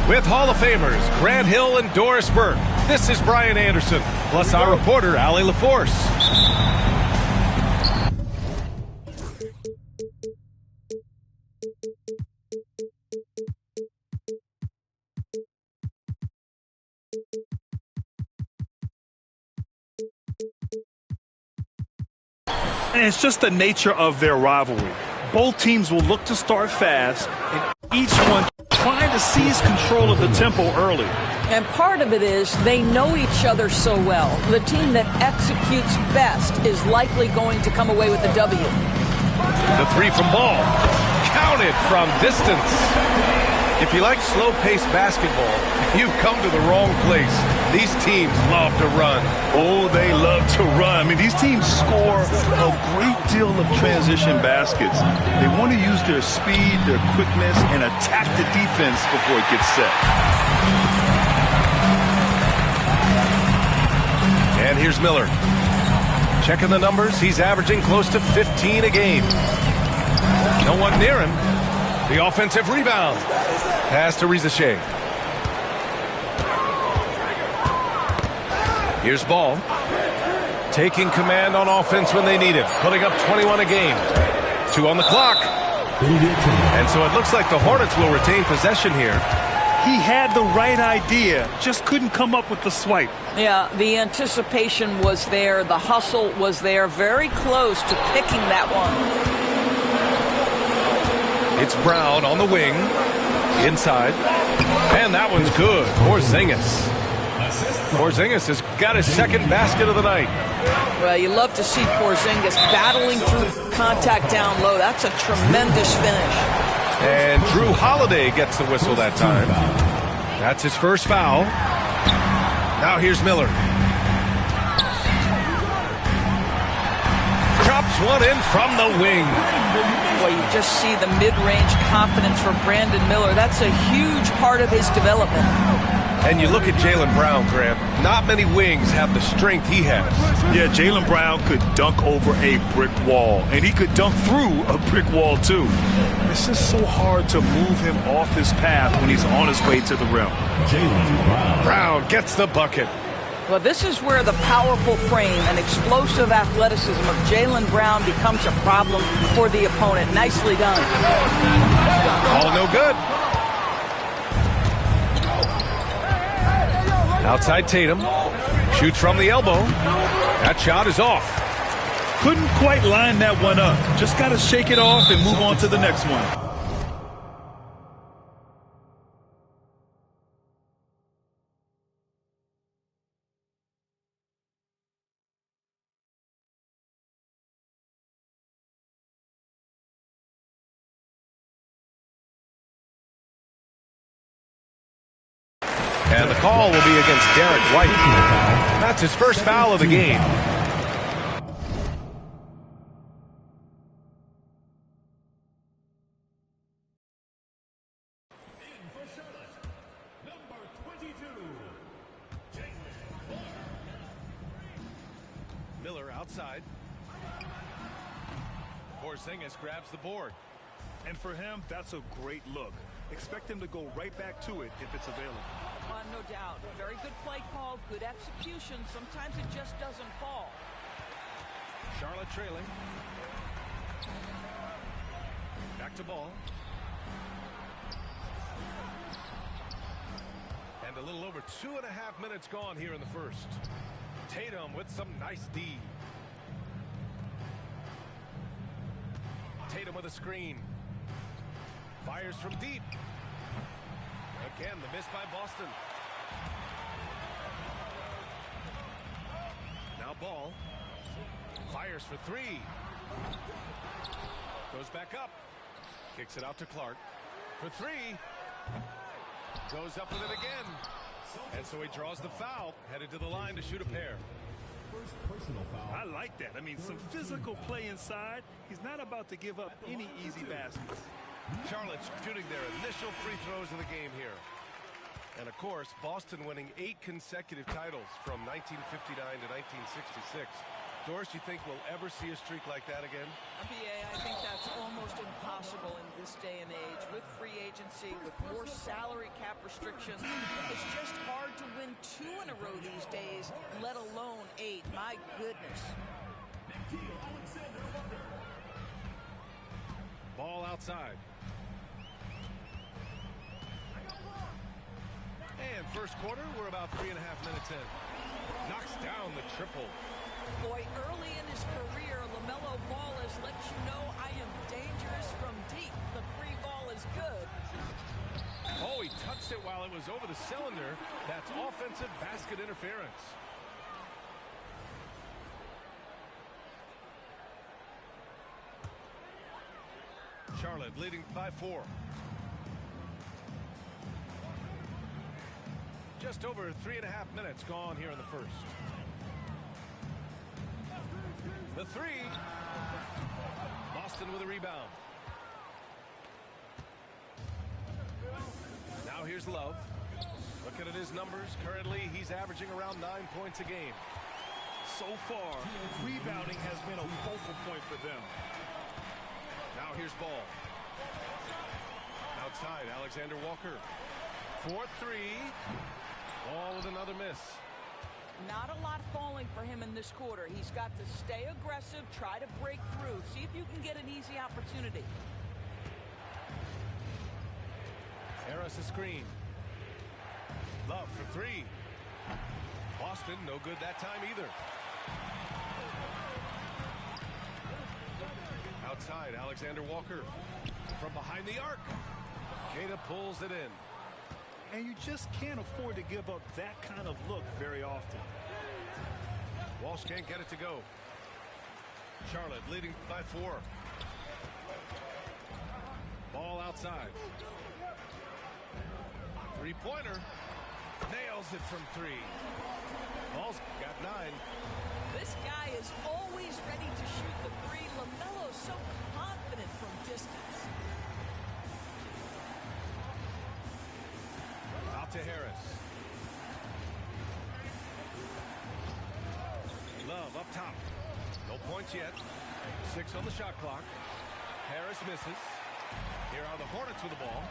With Hall of Famers Grant Hill and Doris Burke, this is Brian Anderson, plus our reporter, Allie LaForce. And it's just the nature of their rivalry. Both teams will look to start fast, and each one trying to seize control of the tempo early. And part of it is they know each other so well. The team that executes best is likely going to come away with the W. The three from Ball, counted from distance. If you like slow-paced basketball, you've come to the wrong place. These teams love to run. Oh, they love to run. I mean, these teams score a great deal of transition baskets. They want to use their speed, their quickness, and attack the defense before it gets set. And here's Miller. Checking the numbers, he's averaging close to 15 a game. No one near him. The offensive rebound. Pass to Rizachet. Here's Ball. Taking command on offense when they need it. Putting up 21 a game. 2 on the clock. And so it looks like the Hornets will retain possession here. He had the right idea, just couldn't come up with the swipe. Yeah, the anticipation was there. The hustle was there. Very close to picking that one. It's Brown on the wing. Inside. And that one's good. Porzingis. Porzingis has got his second basket of the night. Well, you love to see Porzingis battling through contact down low. That's a tremendous finish. And Drew Holiday gets the whistle that time. That's his first foul. Now here's Miller. Drops one in from the wing. Boy, you just see the mid-range confidence for Brandon Miller. That's a huge part of his development. And you look at Jaylen Brown, Grant. Not many wings have the strength he has. Yeah, Jaylen Brown could dunk over a brick wall, and he could dunk through a brick wall, too. It's just so hard to move him off his path when he's on his way to the rim. Jaylen Brown gets the bucket. Well, this is where the powerful frame and explosive athleticism of Jaylen Brown becomes a problem for the opponent. Nicely done. All no good. Outside Tatum. Shoots from the elbow. That shot is off. Couldn't quite line that one up. Just got to shake it off and move on to the next one. And the call will be against Derek White. That's his first foul of the game. Miller outside. Porzingis grabs the board. And for him, that's a great look. Expect him to go right back to it if it's available. No doubt. Very good play call, good execution. Sometimes it just doesn't fall. Charlotte trailing. Back to Ball. And a little over 2.5 minutes gone here in the first. Tatum with some nice D. Tatum with a screen. Fires from deep. Again, the miss by Boston. Now Ball. Fires for three. Goes back up. Kicks it out to Clark. For three. Goes up with it again. And so he draws the foul. Headed to the line to shoot a pair. First personal foul. I like that. I mean, some physical play inside. He's not about to give up any easy baskets. Charlotte's shooting their initial free throws of the game here. And of course, Boston winning 8 consecutive titles from 1959 to 1966. Doris, you think we'll ever see a streak like that again? BA, I think that's almost impossible in this day and age. With free agency, with more salary cap restrictions, it's just hard to win 2 in a row these days, let alone 8. My goodness. Ball outside. And first quarter, we're about 3.5 minutes in. Knocks down the triple. Boy, early in his career, LaMelo Ball has let you know I am dangerous from deep. The free ball is good. Oh, he touched it while it was over the cylinder. That's offensive basket interference. Charlotte leading by 4. Just over 3.5 minutes gone here in the first. The 3. Boston with a rebound. Now here's Love. Looking at his numbers, currently he's averaging around 9 points a game. So far, rebounding has been a focal point for them. Now here's Ball. Outside, Alexander Walker. 4-3. Ball with another miss. Not a lot falling for him in this quarter. He's got to stay aggressive, try to break through. See if you can get an easy opportunity. Harris a screen. Love for 3. Boston, no good that time either. Outside, Alexander Walker. From behind the arc. Queta pulls it in. And you just can't afford to give up that kind of look very often. Walsh can't get it to go. Charlotte leading by 4. Ball outside. 3-pointer. Nails it from 3. Ball's got 9. This guy is always ready to shoot the 3. LaMelo's so confident from distance. Out to Harris. Love up top. No points yet. 6 on the shot clock. Harris misses. Here are the Hornets with the ball.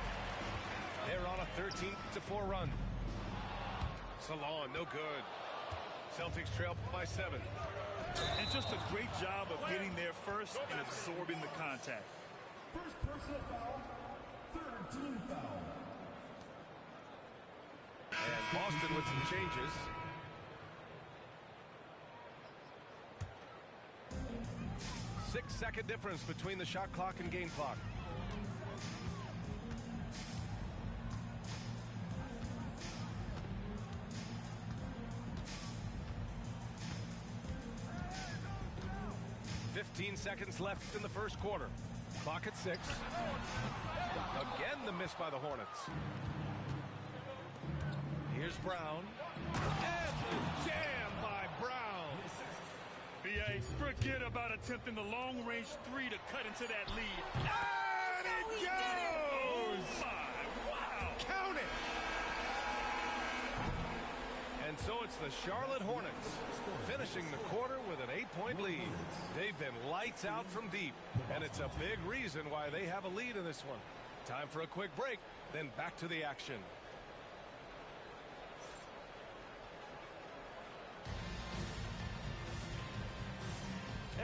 They're on a 13-4 run. Salon, no good. Celtics trail by 7. And just a great job of getting there first and absorbing the contact. First personal foul, third team foul. And Boston with some changes. Six-second difference between the shot clock and game clock. "15 seconds left in the first quarter. Clock at 6. Again, the miss by the Hornets. Here's Brown. And the jam by Brown. B.A., forget about attempting the long-range 3 to cut into that lead. And it goes! Oh, my, wow! Count it! And so it's the Charlotte Hornets finishing the quarter with an 8-point lead. They've been lights out from deep, and it's a big reason why they have a lead in this one. Time for a quick break, then back to the action.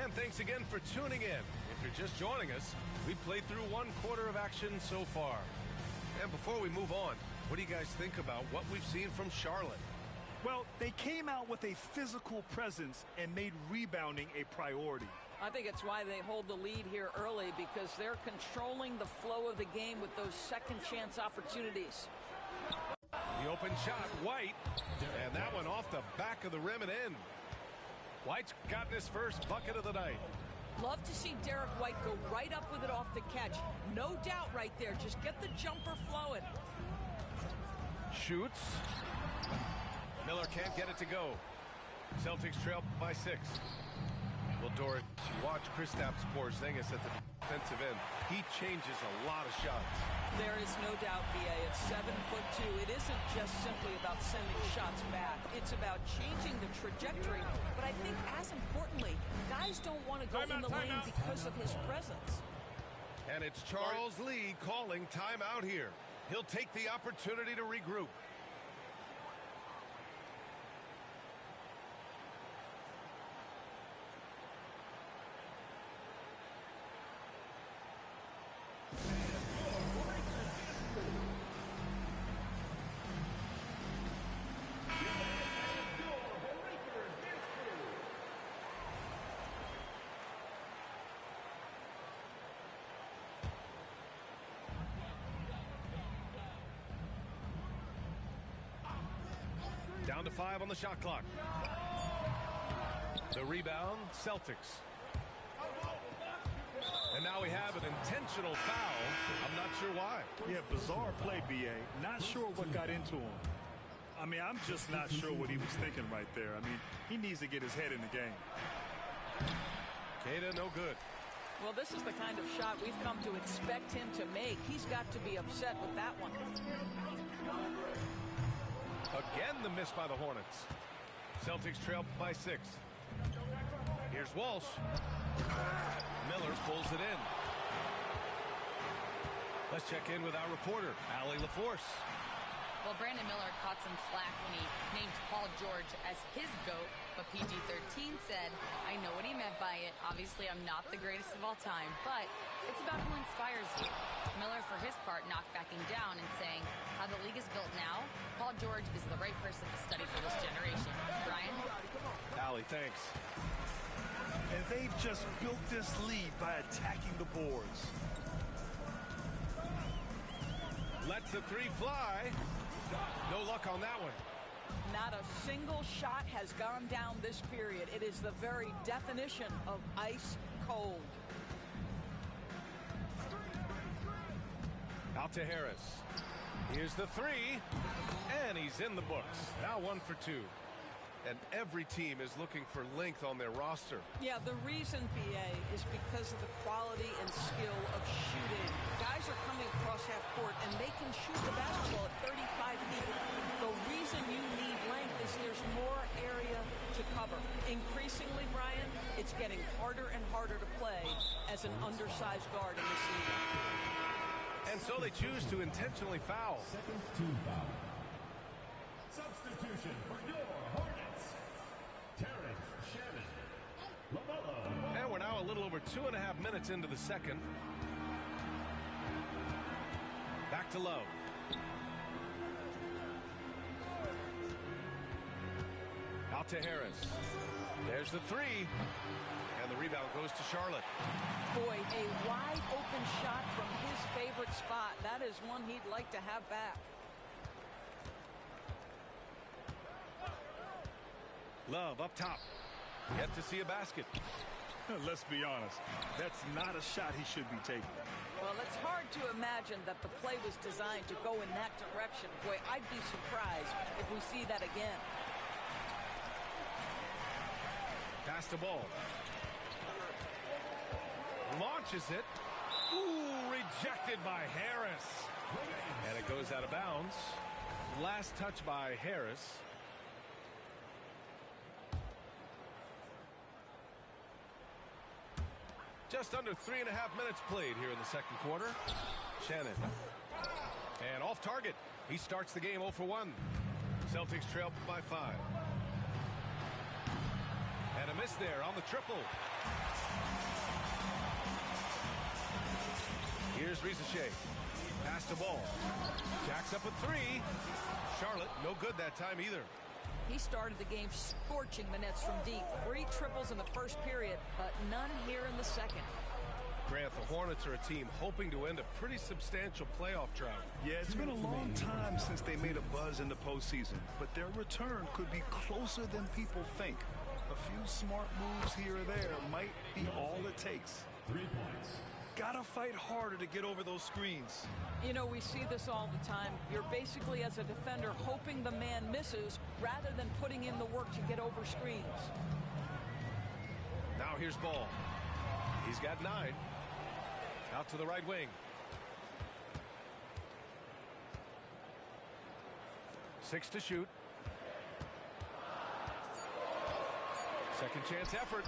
And thanks again for tuning in. If you're just joining us, we've played through 1 quarter of action so far. And before we move on, what do you guys think about what we've seen from Charlotte? Well, they came out with a physical presence and made rebounding a priority. I think it's why they hold the lead here early, because they're controlling the flow of the game with those second chance opportunities. The open shot, White, and that one off the back of the rim and in. White's gotten his first bucket of the night. Love to see Derek White go right up with it off the catch. No doubt right there. Just get the jumper flowing. Shoots. Miller can't get it to go. Celtics trail by 6. Will Doris, you watch Kristaps Porzingis at the defensive end. He changes a lot of shots. There is no doubt, B.A. At 7'2", it isn't just simply about sending shots back. It's about changing the trajectory. But I think as importantly, guys don't want to go in the lane because of his presence. And it's Charles Lee calling timeout here. He'll take the opportunity to regroup. Down to 5 on the shot clock. The rebound, Celtics. And now we have an intentional foul. I'm not sure why. Yeah, bizarre play, B.A. Not sure what got into him. I mean, I'm just not sure what he was thinking right there. I mean, he needs to get his head in the game. Queta, no good. Well, this is the kind of shot we've come to expect him to make. He's got to be upset with that one. Again, the miss by the Hornets. Celtics trail by 6. Here's Walsh. Miller pulls it in. Let's check in with our reporter, Allie LaForce. Well, Brandon Miller caught some flack when he named Paul George as his GOAT, but PG-13 said, I know what he meant by it. Obviously, I'm not the greatest of all time, but it's about who inspires you. Miller, for his part, knocked backing down and saying, how the league is built now, Paul George is the right person to study for this generation. Brian? Allie, thanks. And they've just built this lead by attacking the boards. Lets the 3 fly. No luck on that one. Not a single shot has gone down this period. It is the very definition of ice cold. Out to Harris. Here's the 3. And he's in the books. Now 1 for 2. And every team is looking for length on their roster. Yeah, the reason, B.A., is because of the quality and skill of shooting. Guys are coming across half court, and they can shoot the basketball at 35 feet. The reason you need length is there's more area to cover. Increasingly, Brian, it's getting harder and harder to play as an undersized guard in this league. And so they choose to intentionally foul. Second team foul. Substitution for your Hornets. Terrence Shannon. LaMelo. And we're now a little over 2.5 minutes into the second. Back to Love. Out to Harris. There's the 3. And the rebound goes to Charlotte. Boy, a wide open shot from his favorite spot. That is one he'd like to have back. Love up top. Yet to see a basket. Let's be honest. That's not a shot he should be taking. Well, it's hard to imagine that the play was designed to go in that direction. Boy, I'd be surprised if we see that again. Pass the ball. Launches it. Ooh, rejected by Harris. And it goes out of bounds. Last touch by Harris. Just under 3.5 minutes played here in the second quarter. Shannon. And off target. He starts the game 0 for 1. Celtics trail by 5. And a miss there on the triple. Here's Rizachet. Pass the ball. Jacks up a 3. Charlotte, no good that time either. He started the game scorching the Nets from deep. 3 triples in the first period, but none here in the second. Grant, the Hornets are a team hoping to end a pretty substantial playoff drought. Yeah, it's been a long time since they made a buzz in the postseason, but their return could be closer than people think. A few smart moves here or there might be all it takes. 3 points. Gotta fight harder to get over those screens. You know, we see this all the time. You're basically, as a defender, hoping the man misses rather than putting in the work to get over screens. Now here's Ball. He's got 9. Out to the right wing. 6 to shoot. Second chance effort.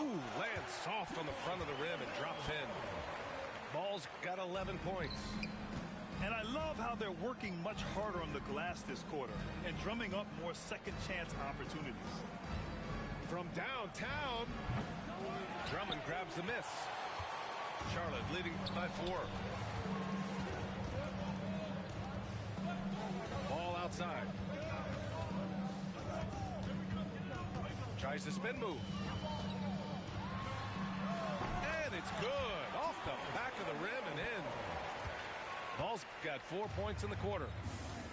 Ooh, lands soft on the front of the rim and drops in. Ball's got 11 points. And I love how they're working much harder on the glass this quarter and drumming up more second chance opportunities. From downtown, Drummond grabs the miss. Charlotte leading by 4. Ball outside. Tries the spin move. And it's good. Off the back of the rim and in. Ball's got 4 points in the quarter.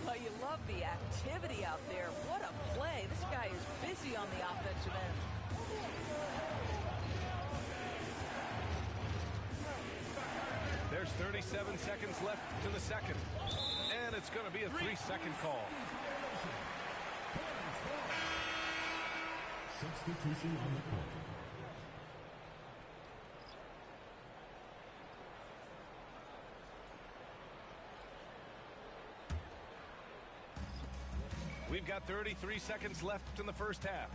Well, you love the activity out there. What a play. This guy is busy on the offensive end. There's 37 seconds left to the second. And it's going to be a 3-second call. Substitution on the court. We've got 33 seconds left in the first half.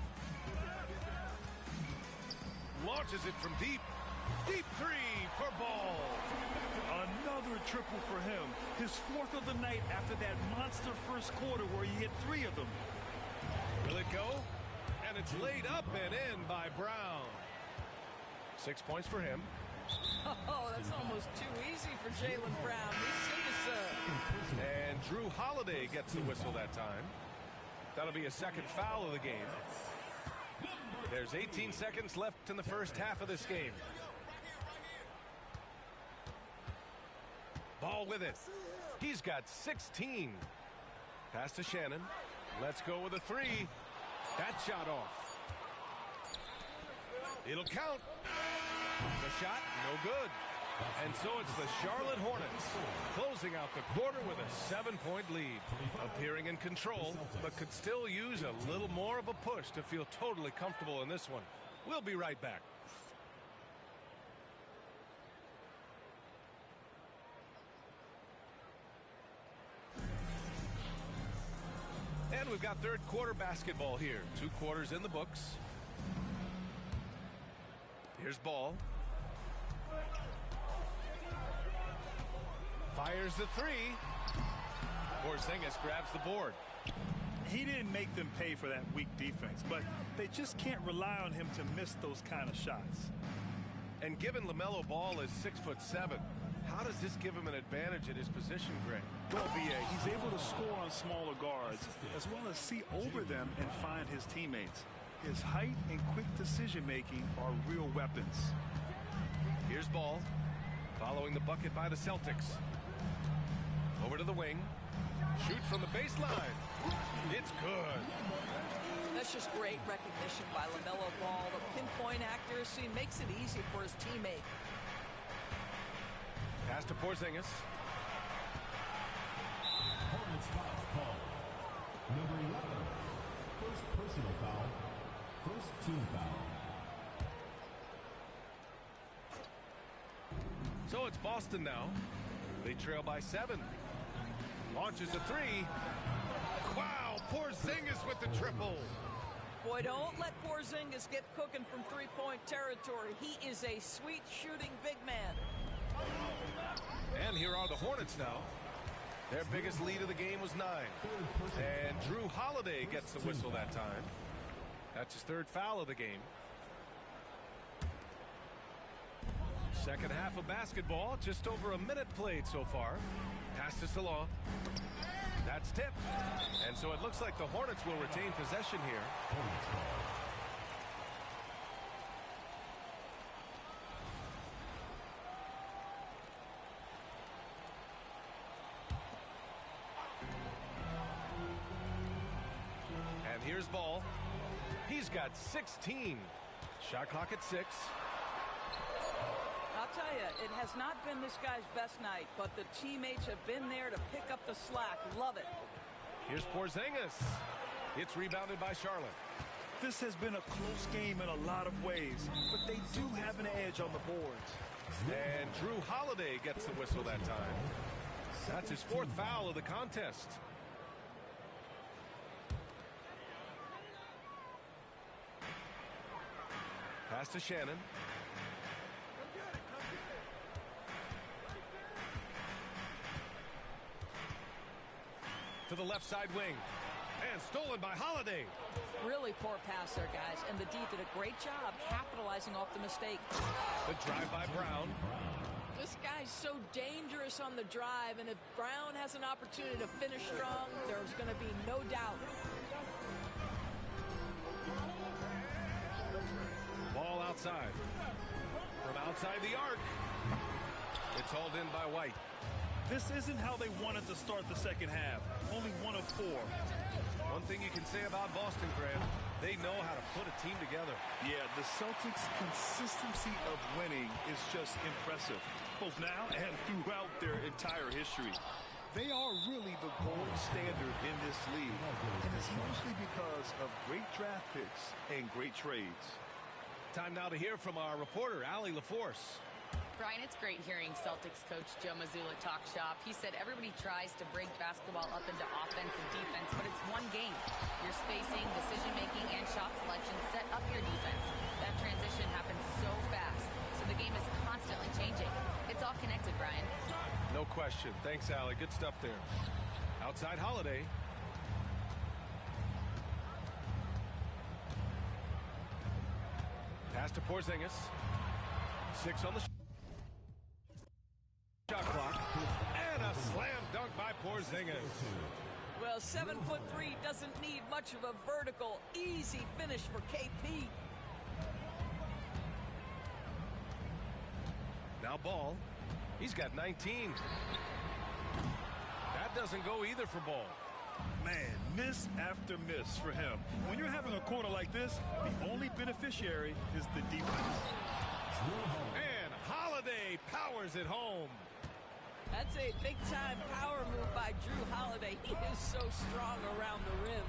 Launches it from deep. Deep 3 for Ball. Another triple for him. His 4th of the night after that monster first quarter where he hit 3 of them. Will it go? And it's laid up and in by Brown. 6 points for him. Oh, that's almost too easy for Jaylen Brown. We see you, sir. And Drew Holiday gets the whistle that time. That'll be a second foul of the game. There's 18 seconds left in the first half of this game. Ball with it. He's got 16. Pass to Shannon. Let's go with a 3. That shot off. It'll count. The shot, no good. And so it's the Charlotte Hornets closing out the quarter with a 7-point lead. Appearing in control, but could still use a little more of a push to feel totally comfortable in this one. We'll be right back. And we've got third quarter basketball here. 2 quarters in the books. Here's Ball. Fires the 3. Porzingis grabs the board. He didn't make them pay for that weak defense, but they just can't rely on him to miss those kind of shots. And given LaMelo Ball is 6'7", how does this give him an advantage at his position, Greg? Well, B.A., he's able to score on smaller guards, as well as see over them and find his teammates. His height and quick decision-making are real weapons. Here's Ball, following the bucket by the Celtics. Over to the wing. Shoots from the baseline. It's good. That's just great recognition by LaMelo Ball. The pinpoint accuracy makes it easy for his teammate. Pass to Porzingis. Hornets foul call. Number 11. First personal foul. First team foul. So it's Boston now. They trail by 7. Launches a 3. Wow, Porzingis with the triple. Boy, don't let Porzingis get cooking from three-point territory. He is a sweet shooting big man. And here are the Hornets now. Their biggest lead of the game was 9. And Drew Holiday gets the whistle that time. That's his 3rd foul of the game. Second half of basketball, just over a minute played so far. Pass to Salon. That's tipped. And so it looks like the Hornets will retain possession here. And here's Ball. He's got 16. Shot clock at 6. I'll tell you, it has not been this guy's best night, but the teammates have been there to pick up the slack. Love it. Here's Porzingis. It's rebounded by Charlotte. This has been a close game in a lot of ways, but they do have an edge on the boards. And Drew Holiday gets the whistle that time. That's his 4th foul of the contest. Pass to Shannon. To the left side wing. And stolen by Holiday. Really poor pass there, guys. And the D did a great job capitalizing off the mistake. The drive by Brown. This guy's so dangerous on the drive, and if Brown has an opportunity to finish strong, there's going to be no doubt. Ball outside. From outside the arc. It's hauled in by White. This isn't how they wanted to start the second half. Only 1 of 4. One thing you can say about Boston, Grant, they know how to put a team together. Yeah, the Celtics' consistency of winning is just impressive, both now and throughout their entire history. They are really the gold standard in this league, and it's mostly because of great draft picks and great trades. Time now to hear from our reporter, Allie LaForce. Brian, it's great hearing Celtics coach Joe Mazzulla talk shop. He said everybody tries to break basketball up into offense and defense, but it's one game. Your spacing, decision-making, and shot selection set up your defense. That transition happens so fast, so the game is constantly changing. It's all connected, Brian. No question. Thanks, Allie. Good stuff there. Outside Holiday. Pass to Porzingis. 6 on the shot clock. And a slam dunk by Porzingis. Well, 7'3" doesn't need much of a vertical, easy finish for KP. Now Ball. He's got 19. That doesn't go either for Ball. Man, miss after miss for him. When you're having a quarter like this, the only beneficiary is the defense. And Holiday powers it home. That's a big-time power move by Drew Holiday. He is so strong around the rim.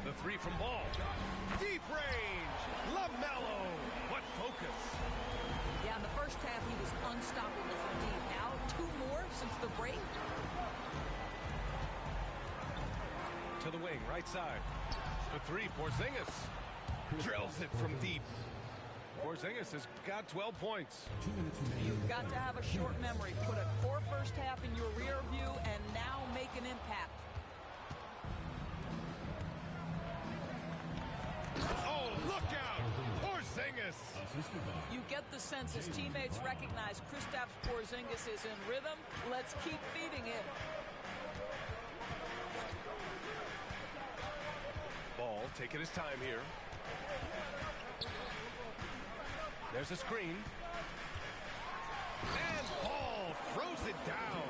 The 3 from Ball. Deep range. LaMelo. What focus. Yeah, in the first half, he was unstoppable from deep. Now, 2 more since the break. To the wing, right side. The 3, Porzingis. Drills it from deep. Porzingis has got 12 points. You've got to have a short memory. Put a poor first half in your rear view and now make an impact. Oh, look out! Porzingis! You get the sense his teammates recognize Kristaps Porzingis is in rhythm. Let's keep feeding him. Ball taking his time here. There's a screen. And Ball throws it down.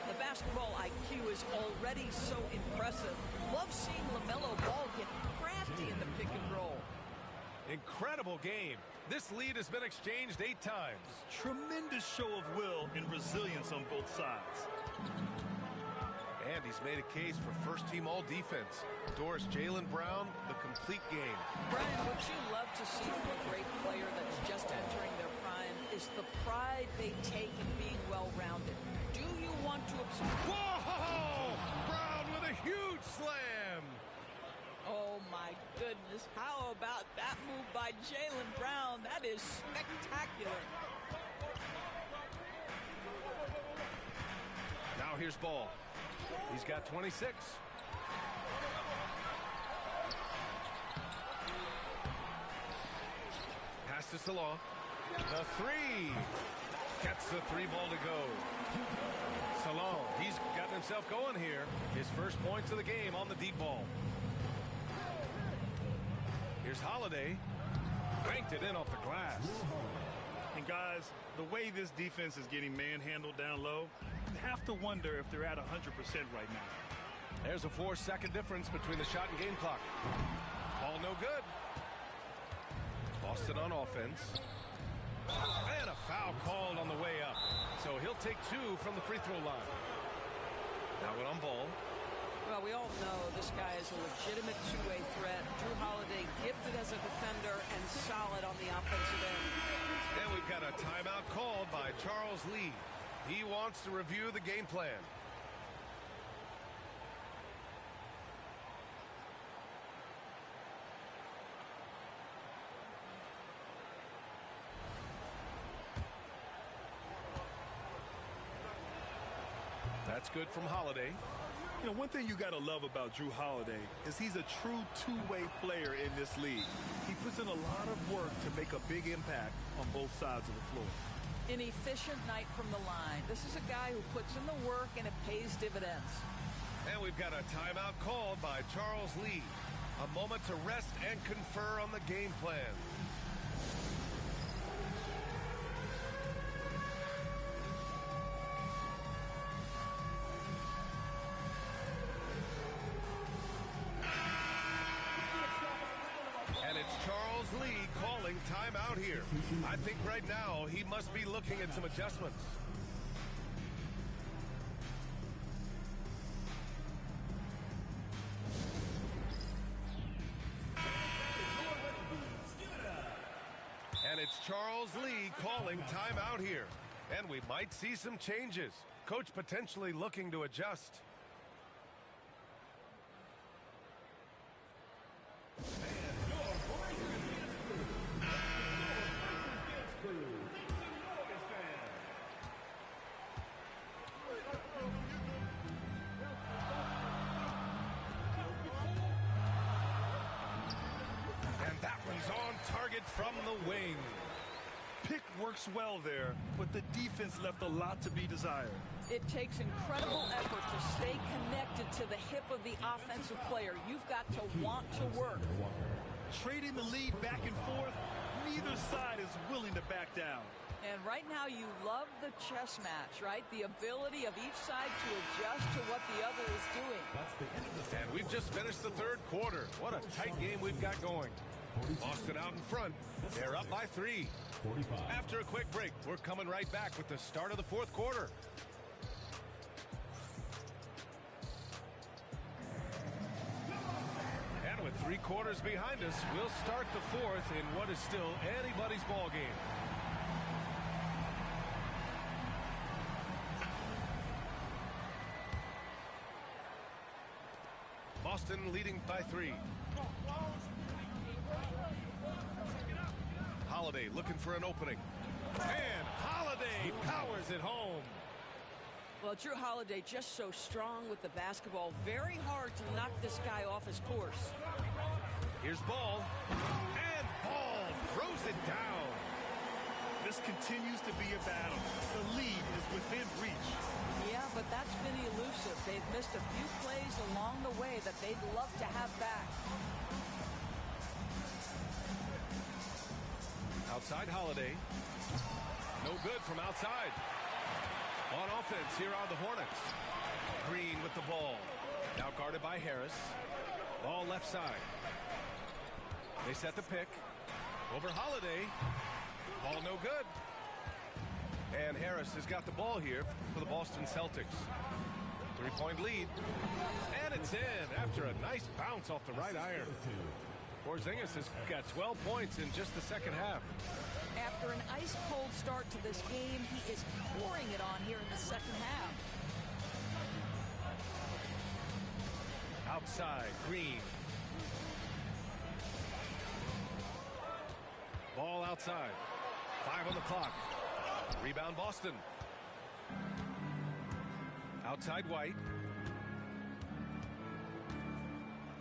The basketball IQ is already so impressive. Love seeing LaMelo Ball get crafty in the pick and roll. Incredible game. This lead has been exchanged 8 times. Tremendous show of will and resilience on both sides. And he's made a case for first-team all-defense. Doris Jaylen Brown, the complete game. Brian, what you love to see from a great player that's just entering their prime is the pride they take in being well-rounded. Do you want to observe? Whoa! Brown with a huge slam! Oh, my goodness. How about that move by Jaylen Brown? That is spectacular. Now here's Ball. He's got 26. Pass to Salon. The 3. Gets the 3 ball to go. Salon, he's gotten himself going here. His first points of the game on the deep ball. Here's Holiday. Banked it in off the glass. And guys, the way this defense is getting manhandled down low, you have to wonder if they're at 100% right now. There's a 4-second difference between the shot and game clock. Ball no good. Boston on offense. And a foul called on the way up. So he'll take 2 from the free throw line. Now one on Ball. Well, we all know this guy is a legitimate two-way threat. Jrue Holiday gifted as a defender and solid on the offensive end. And we've got a timeout called by Charles Lee. He wants to review the game plan. That's good from Holiday. You know, one thing you got to love about Jrue Holiday is he's a true two-way player in this league. He puts in a lot of work to make a big impact on both sides of the floor. An efficient night from the line. This is a guy who puts in the work and it pays dividends. And we've got a timeout called by Charles Lee. A moment to rest and confer on the game plan. Charles Lee calling timeout here. I think right now he must be looking at some adjustments. And it's Charles Lee calling timeout here. And we might see some changes. Coach potentially looking to adjust. From the wing. Pick works well there, but the defense left a lot to be desired. It takes incredible effort to stay connected to the hip of the offensive player. You've got to want to work. Trading the lead back and forth, neither side is willing to back down. And right now you love the chess match, right? The ability of each side to adjust to what the other is doing. And we've just finished the third quarter. What a tight game we've got going. Boston out in front. They're up by 3. 45. After a quick break, we're coming right back with the start of the fourth quarter. And with 3 quarters behind us, we'll start the fourth in what is still anybody's ball game. Boston leading by 3. Holiday looking for an opening. And Holiday powers it home. Well, Jrue Holiday just so strong with the basketball. Very hard to knock this guy off his course. Here's Ball. And Ball throws it down. This continues to be a battle. The lead is within reach. Yeah, but that's been elusive. They've missed a few plays along the way that they'd love to have back. Outside Holiday. No good from outside. On offense, here are the Hornets. Green with the ball. Now guarded by Harris. Ball left side. They set the pick. Over Holiday. Ball no good. And Harris has got the ball here for the Boston Celtics. 3-point lead. And it's in after a nice bounce off the right iron. Porzingis has got 12 points in just the second half. After an ice-cold start to this game, he is pouring it on here in the second half. Outside, Green. Ball outside. 5 on the clock. Rebound Boston. Outside White.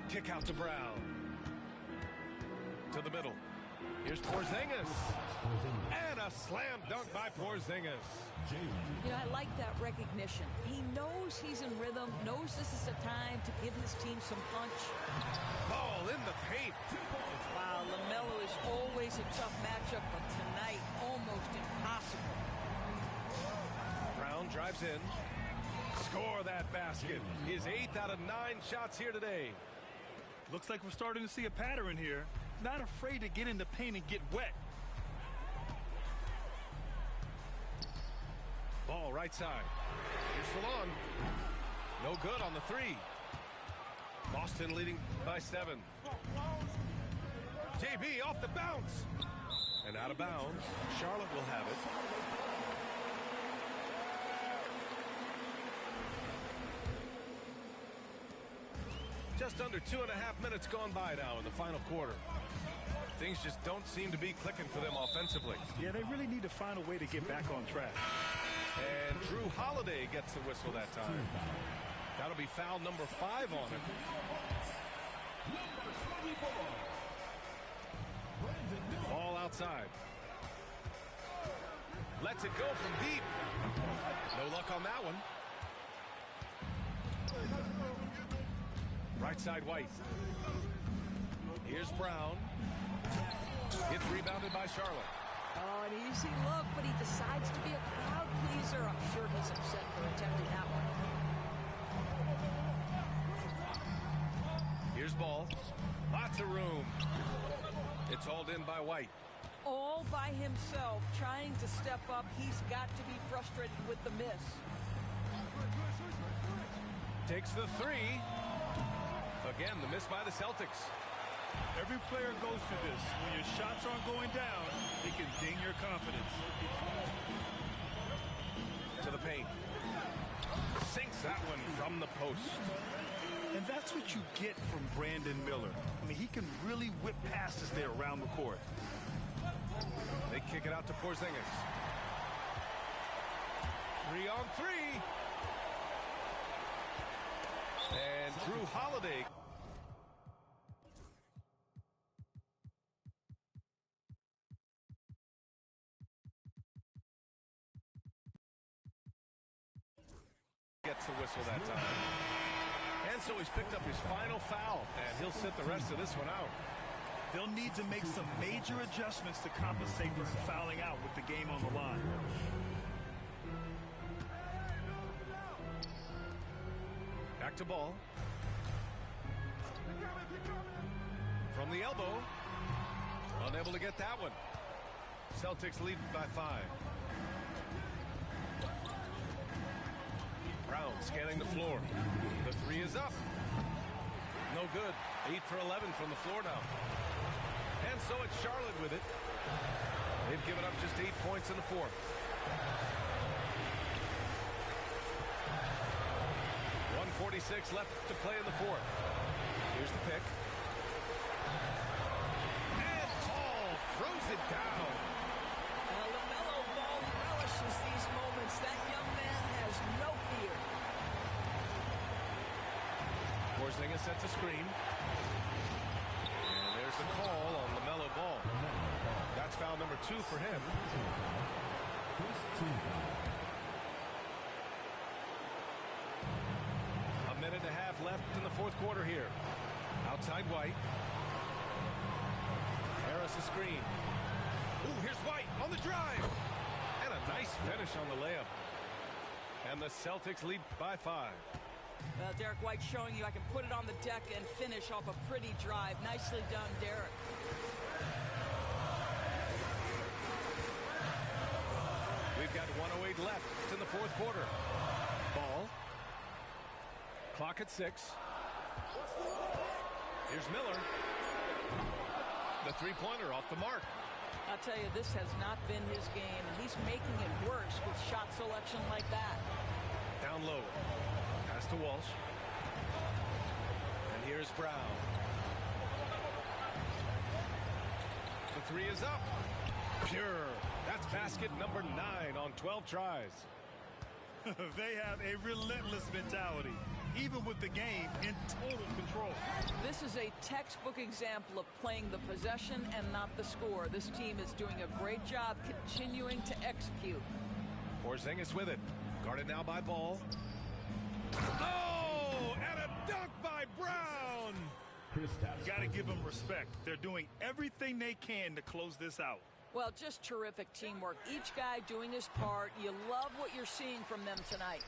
Kick out to Brown. To the middle. Here's Porzingis. And a slam dunk by Porzingis. You know, I like that recognition. He knows he's in rhythm, knows this is the time to give his team some punch. Ball in the paint. Wow, LaMelo is always a tough matchup, but tonight, almost impossible. Brown drives in. Score that basket. His 8th out of 9 shots here today. Looks like we're starting to see a pattern here. Not afraid to get in the paint and get wet. Ball right side. Here's Salon. No good on the 3. Boston leading by 7. JB off the bounce. And out of bounds. Charlotte will have it. Just under 2.5 minutes gone by now in the final quarter. Things just don't seem to be clicking for them offensively. Yeah, they really need to find a way to get back on track. And Drew Holiday gets the whistle that time. That'll be foul number 5 on him. Ball outside. Lets it go from deep. No luck on that one. Right side White. Here's Brown. It's rebounded by Charlotte. Oh, an easy look, but he decides to be a crowd pleaser. I'm sure he's upset for attempting that one. Here's Ball. Lots of room. It's hauled in by White. All by himself, trying to step up. He's got to be frustrated with the miss. Takes the 3. Again, the miss by the Celtics. Every player goes through this. When your shots aren't going down, it can ding your confidence. To the paint. Sinks that one from the post. And that's what you get from Brandon Miller. I mean, he can really whip passes there around the court. They kick it out to Porzingis. 3-on-3. And Drew Holiday. Gets the whistle that time. And so he's picked up his final foul, and he'll sit the rest of this one out. They'll need to make some major adjustments to compensate for him fouling out with the game on the line. Back to Ball. From the elbow. Unable to get that one. Celtics lead by 5. Brown scanning the floor. The 3 is up. No good. 8 for 11 from the floor now. And so it's Charlotte with it. They've given up just 8 points in the 4th. 1:46 left to play in the 4th. Here's the pick. And Paul throws it down. LaMelo Ball relishes these moments. That young man has no fear. Porzingis sets a screen. And there's the call on LaMelo Ball. That's foul number 2 for him. A minute and a half left in the 4th quarter here. Outside White. Harris a screen. Ooh, here's White on the drive. And a nice finish on the layup. And the Celtics lead by 5. Derek White showing you I can put it on the deck and finish off a pretty drive. Nicely done, Derek. We've got 1:08 left in the 4th quarter. Ball. Clock at 6. Here's Miller. The 3-pointer off the mark. I'll tell you, this has not been his game, and he's making it worse with shot selection like that. Down low. Pass to Walsh. And here's Brown. The 3 is up. Pure. That's basket number 9 on 12 tries. They have a relentless mentality, even with the game in total control. This is a textbook example of playing the possession and not the score. This team is doing a great job continuing to execute. Porzingis with it. Guarded now by Ball. Oh, and a dunk by Brown. Got to give them respect. They're doing everything they can to close this out. Well, just terrific teamwork. Each guy doing his part. You love what you're seeing from them tonight.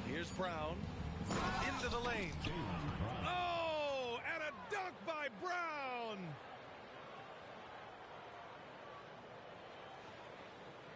Here's Brown. Into the lane. Oh!